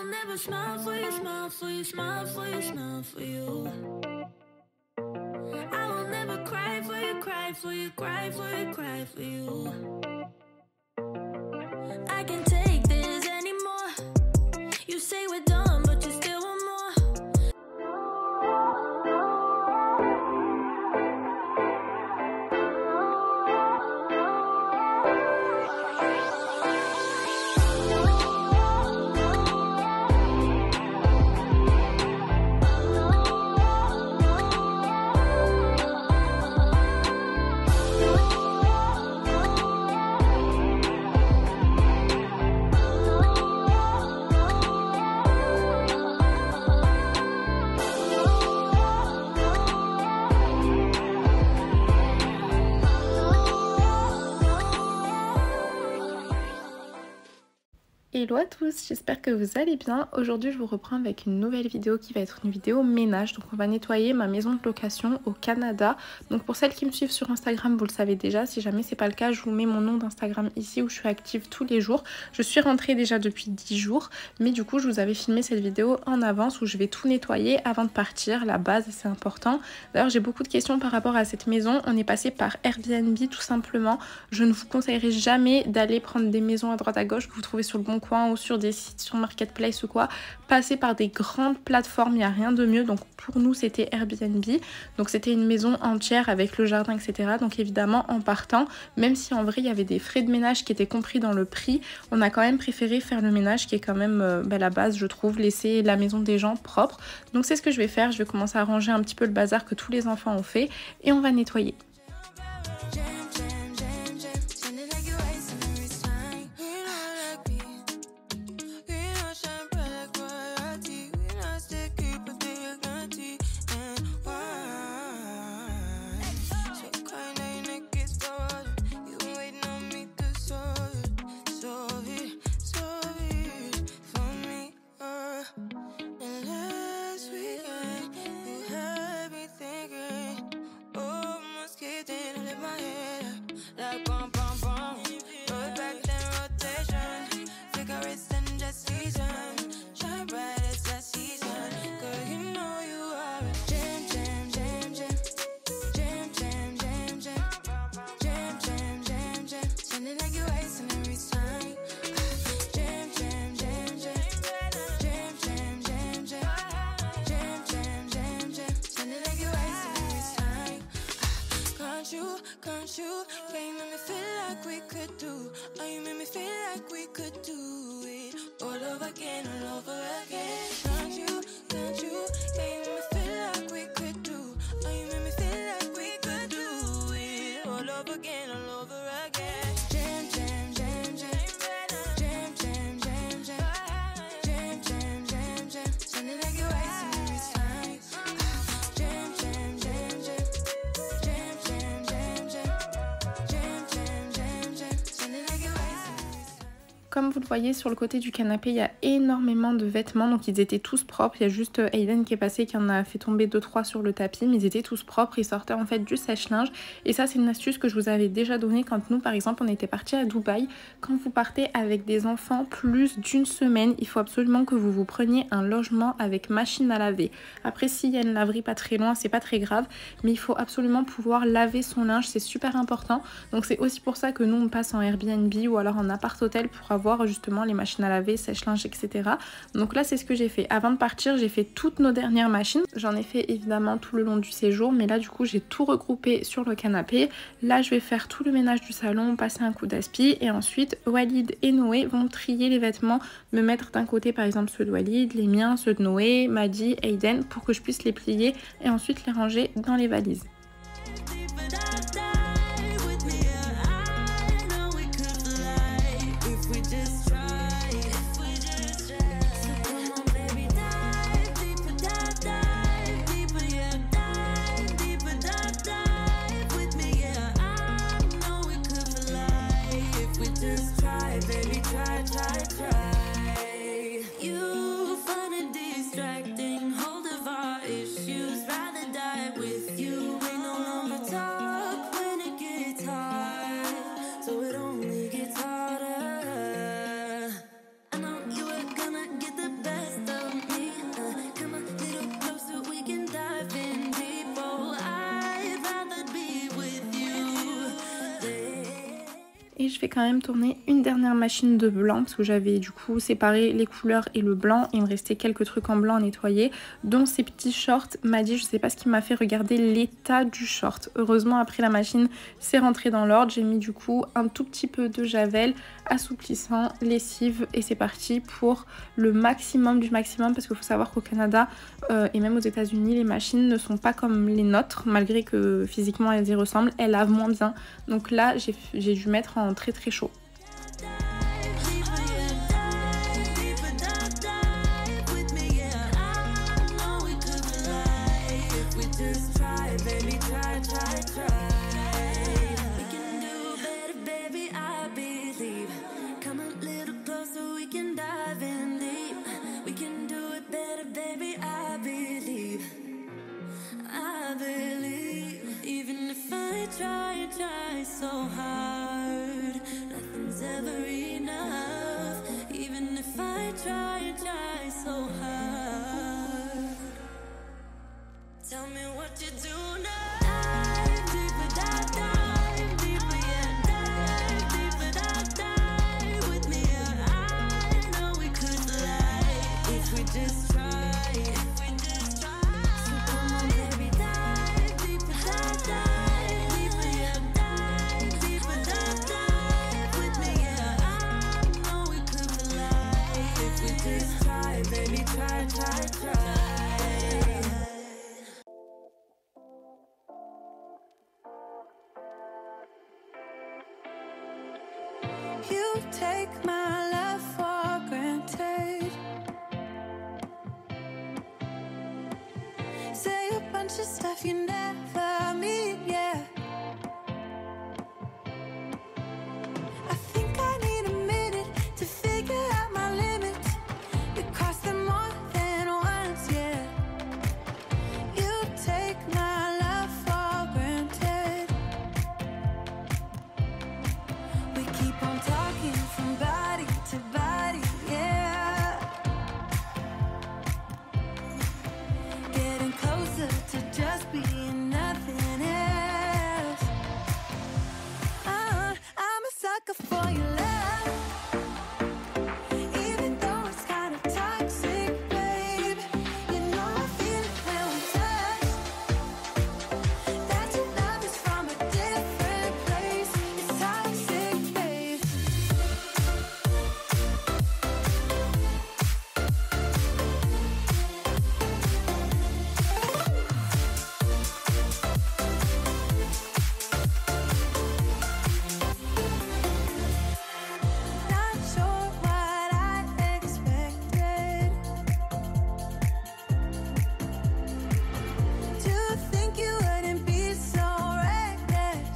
will never smile for you, smile for you, smile for you, smile for you. I will never cry for you, cry for you, cry for you, cry for you. I can't take this anymore. You say we're done, but you still want more. Hello à tous, j'espère que vous allez bien. Aujourd'hui je vous reprends avec une nouvelle vidéo qui va être une vidéo ménage. Donc on va nettoyer ma maison de location au Canada. Donc pour celles qui me suivent sur Instagram, vous le savez déjà. Si jamais c'est pas le cas, je vous mets mon nom d'Instagram ici où je suis active tous les jours. Je suis rentrée déjà depuis 10 jours. Mais du coup je vous avais filmé cette vidéo en avance où je vais tout nettoyer avant de partir. La base c'est important. D'ailleurs j'ai beaucoup de questions par rapport à cette maison. On est passé par Airbnb tout simplement. Je ne vous conseillerais jamais d'aller prendre des maisons à droite à gauche que vous trouvez sur le Bon Coin ou sur des sites sur Marketplace ou quoi. Passer par des grandes plateformes, il n'y a rien de mieux. Donc pour nous c'était Airbnb, donc c'était une maison entière avec le jardin etc. Donc évidemment en partant, même si en vrai il y avait des frais de ménage qui étaient compris dans le prix, on a quand même préféré faire le ménage qui est quand même la base je trouve, laisser la maison des gens propre. Donc c'est ce que je vais faire, je vais commencer à ranger un petit peu le bazar que tous les enfants ont fait et on va nettoyer. Can't you? Yeah, you make me feel like we could do. Oh, you make me feel like we could do it all over again, all over again. Can't you? Can't you? Yeah, you make me feel like we could do. Oh, you make me feel like we could do it all over again, all over again. Jam, jam, jam, jam, jam, jam, jam, jam, jam, jam, jam, jam. Sounding like you're wasting every time. Jam, jam, jam, jam. Comme vous le voyez sur le côté du canapé, il y a énormément de vêtements, donc ils étaient tous propres. Il y a juste Aiden qui est passé, qui en a fait tomber 2-3 sur le tapis, mais ils étaient tous propres, ils sortaient en fait du sèche-linge. Et ça c'est une astuce que je vous avais déjà donnée quand nous par exemple on était partis à Dubaï. Quand vous partez avec des enfants plus d'une semaine, il faut absolument que vous vous preniez un logement avec machine à laver. Après s'il y a une laverie pas très loin, c'est pas très grave, mais il faut absolument pouvoir laver son linge, c'est super important. Donc c'est aussi pour ça que nous on passe en Airbnb ou alors en appart-hôtel pour avoir justement les machines à laver, sèche-linge, etc. Donc là c'est ce que j'ai fait. Avant de partir j'ai fait toutes nos dernières machines. J'en ai fait évidemment tout le long du séjour, mais là du coup j'ai tout regroupé sur le canapé. Là je vais faire tout le ménage du salon, passer un coup d'aspi et ensuite Walid et Noé vont trier les vêtements, me mettre d'un côté par exemple ceux de Walid, les miens, ceux de Noé, Maddy, Aiden, pour que je puisse les plier et ensuite les ranger dans les valises. You find it distracting, hold of our issues, rather die with you. aujourd'hui je vais quand même tourner une dernière machine de blanc parce que j'avais du coup séparé les couleurs et le blanc. Il me restait quelques trucs en blanc à nettoyer, dont ces petits shorts. M'a dit, je sais pas ce qui m'a fait regarder l'état du short. Heureusement après la machine c'est rentré dans l'ordre. J'ai mis du coup un tout petit peu de javel assouplissant, lessive et c'est parti pour le maximum du maximum parce qu'il faut savoir qu'au Canada et même aux États-Unis les machines ne sont pas comme les nôtres malgré que physiquement elles y ressemblent, elles lavent moins bien. Donc là j'ai dû mettre en très très chaud. Try so hard, nothing's ever enough. Even if I try so hard. Tell me what you do now. Dive deeper, dive deeper, yeah. Dive deeper, dive with me, yeah. I know we could fly if we just try. So come on, baby, dive deeper, dive. You take my love for granted. Say a bunch of stuff you never mean, yeah. I think I need a minute to figure out my limits. You cross them more than once, yeah. You take my love for granted. We keep on talking from body to body, yeah. Getting closer to just being nothing else. I'm a sucker for your love. Even though it's kind of toxic, babe. You know I feel it when we touch. That your love is from a different place. It's toxic, babe. Not sure what I expected. To think you wouldn't be so reckless.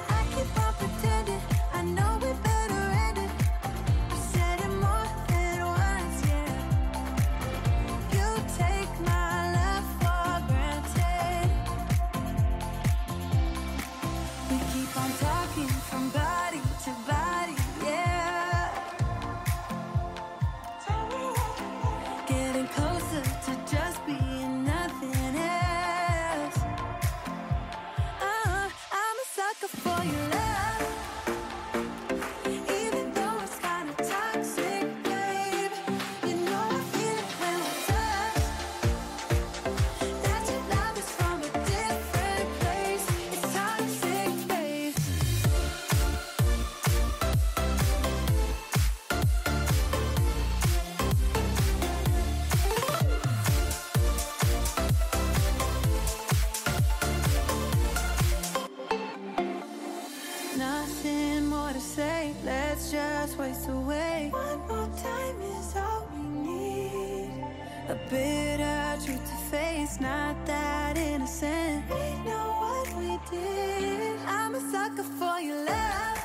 I keep on pretending I know we better end it. I said it more than once, yeah. You take my love for granted. We keep on talking from body to body, yeah. Getting closer to just being nothing else. I'm a sucker for your love. Even though it's kind of toxic, babe. You know I feel it when we touch. That your love is from a different place. It's toxic, babe. Nothing more to say, let's just waste away. One more time is all we need. A bitter truth to face, not that innocent. We know what we did. I'm a sucker for your love.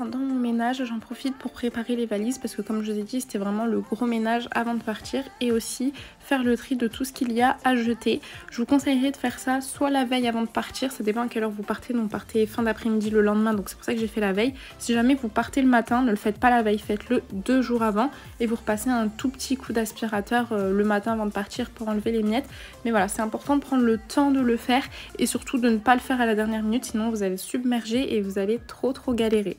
pendant mon ménage, j'en profite pour préparer les valises parce que comme je vous ai dit, c'était vraiment le gros ménage avant de partir et aussi faire le tri de tout ce qu'il y a à jeter. Je vous conseillerais de faire ça soit la veille avant de partir, ça dépend à quelle heure vous partez, donc partez fin d'après-midi le lendemain, donc c'est pour ça que j'ai fait la veille. Si jamais vous partez le matin, ne le faites pas la veille, faites-le 2 jours avant et vous repassez un tout petit coup d'aspirateur le matin avant de partir pour enlever les miettes. Mais voilà, c'est important de prendre le temps de le faire et surtout de ne pas le faire à la dernière minute, sinon vous allez submerger et vous allez trop galérer.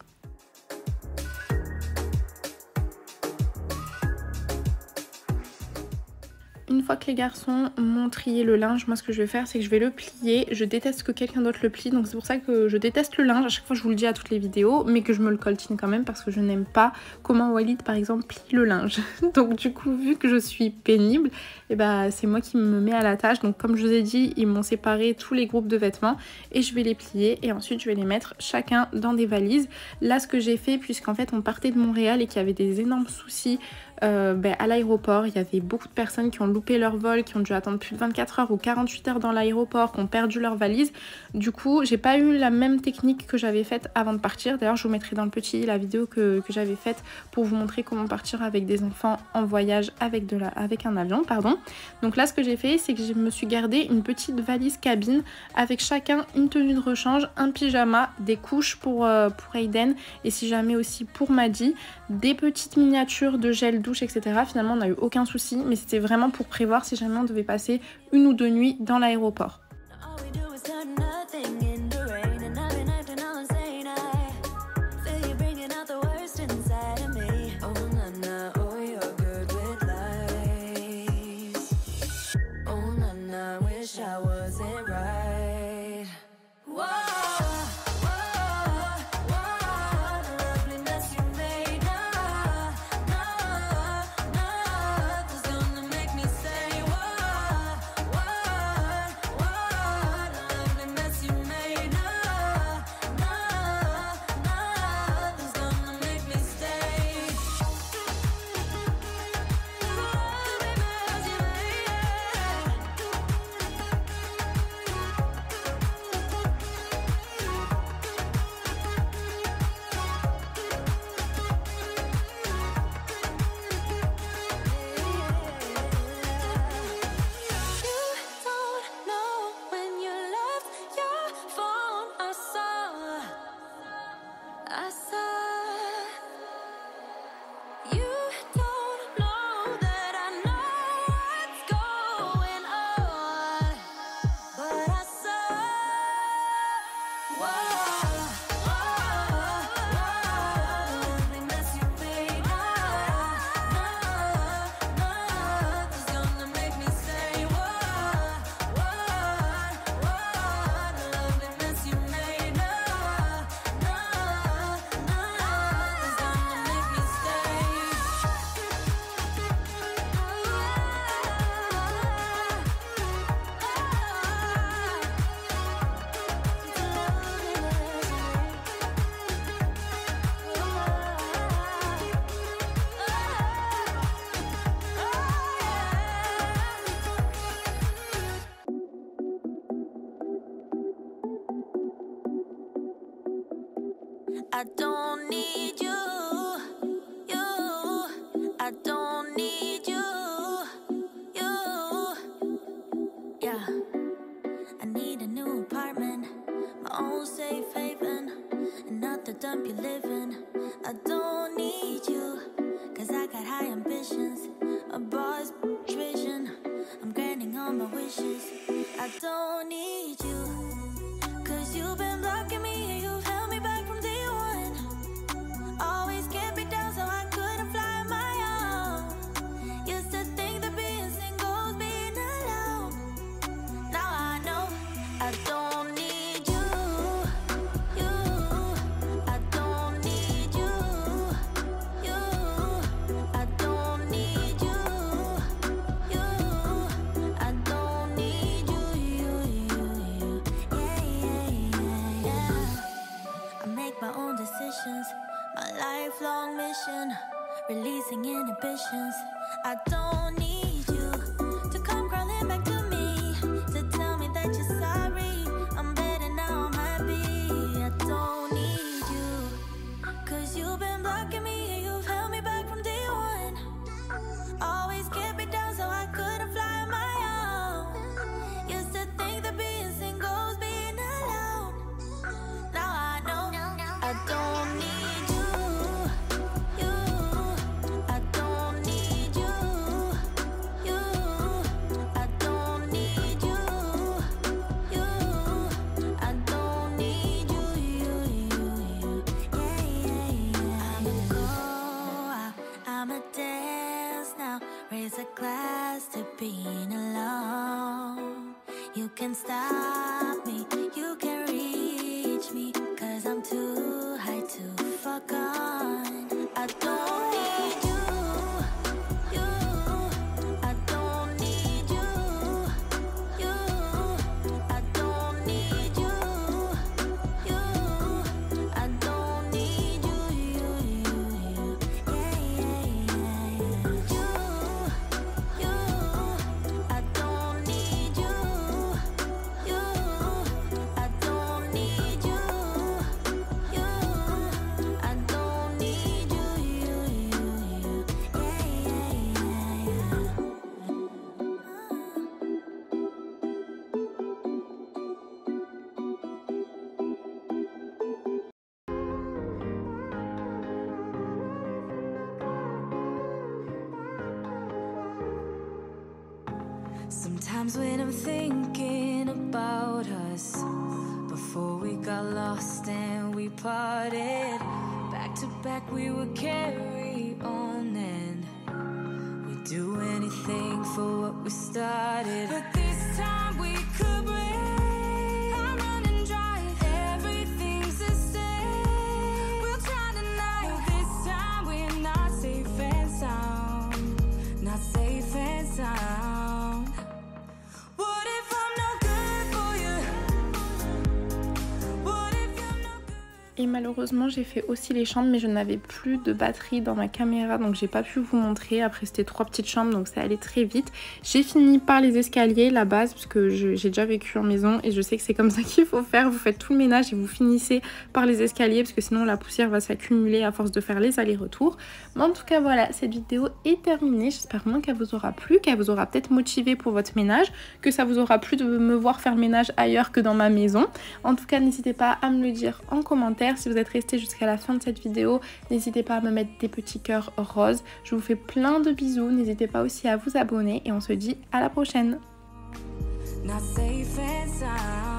Une fois que les garçons m'ont trié le linge, moi ce que je vais faire c'est que je vais le plier. Je déteste que quelqu'un d'autre le plie, donc c'est pour ça que je déteste le linge. À chaque fois je vous le dis à toutes les vidéos, mais que je me le coltine quand même parce que je n'aime pas comment Walid par exemple plie le linge. Donc du coup vu que je suis pénible, et bah, c'est moi qui me mets à la tâche. Donc comme je vous ai dit, ils m'ont séparé tous les groupes de vêtements et je vais les plier et ensuite je vais les mettre chacun dans des valises. Là ce que j'ai fait, puisqu'en fait on partait de Montréal et qu'il y avait des énormes soucis à l'aéroport, il y avait beaucoup de personnes qui ont loupé leur vol, qui ont dû attendre plus de 24 heures ou 48 heures dans l'aéroport, qui ont perdu leur valise. Du coup, j'ai pas eu la même technique que j'avais faite avant de partir. D'ailleurs, je vous mettrai dans le petit la vidéo que j'avais faite pour vous montrer comment partir avec des enfants en voyage avec un avion, pardon. Donc là, ce que j'ai fait, c'est que je me suis gardé une petite valise cabine avec chacun une tenue de rechange, un pyjama, des couches pour Aiden et si jamais aussi pour Maddy, des petites miniatures de gel douche, etc. Finalement, on n'a eu aucun souci, mais c'était vraiment pour prévoir si jamais on devait passer 1 ou 2 nuits dans l'aéroport. I don't need you, I don't need you, yeah. I need a new apartment, my own safe haven, and not the dump you live in. I don't need you, cause I got high ambitions, a boss vision, I'm granting all my wishes. I don't need you, cause you've been blocking me and you've held me back from day one. Always kept me down so I couldn't fly on my own. Used to think that being single was being alone. Now I know I don't need you, I don't need you, I don't need you, I don't need you, yeah. I make my own decisions, my lifelong mission, releasing inhibitions. I don't need you to come crawling back to me, to tell me that you're sorry. I'm better now, I'm happy. I don't need you, cause blocking me and you've held me back from day one. Always kept me down so I couldn't fly on my own. Used to think that being single was being alone. Now I know I don't need you. I don't need you. I don't need you. I don't need you. I'ma go out, I'ma dance now. Raise a glass to being alone. You can stop me, you can reach me, 'cause I'm too high to fuck on. I don't need you. I don't need you. I don't need you. I don't need you. I don't need you. I don't need you. I don't need Sometimes when I'm thinking about us, before we got lost and we parted, back to back we would carry on and we'd do anything for what we started. But this time we could break. I'm running dry, everything's the same. We'll try tonight. This time we're not safe and sound. Not safe and sound. Et malheureusement j'ai fait aussi les chambres mais je n'avais plus de batterie dans ma caméra donc j'ai pas pu vous montrer. Après c'était 3 petites chambres donc ça allait très vite. J'ai fini par les escaliers, la base, parce que j'ai déjà vécu en maison et je sais que c'est comme ça qu'il faut faire. Vous faites tout le ménage et vous finissez par les escaliers parce que sinon la poussière va s'accumuler à force de faire les allers-retours. Mais en tout cas voilà, cette vidéo est terminée. J'espère vraiment qu'elle vous aura plu, qu'elle vous aura peut-être motivé pour votre ménage, que ça vous aura plu de me voir faire le ménage ailleurs que dans ma maison. En tout cas n'hésitez pas à me le dire en commentaire. Si vous êtes resté jusqu'à la fin de cette vidéo, n'hésitez pas à me mettre des petits cœurs roses. Je vous fais plein de bisous. N'hésitez pas aussi à vous abonner et on se dit à la prochaine. Not safe and sound.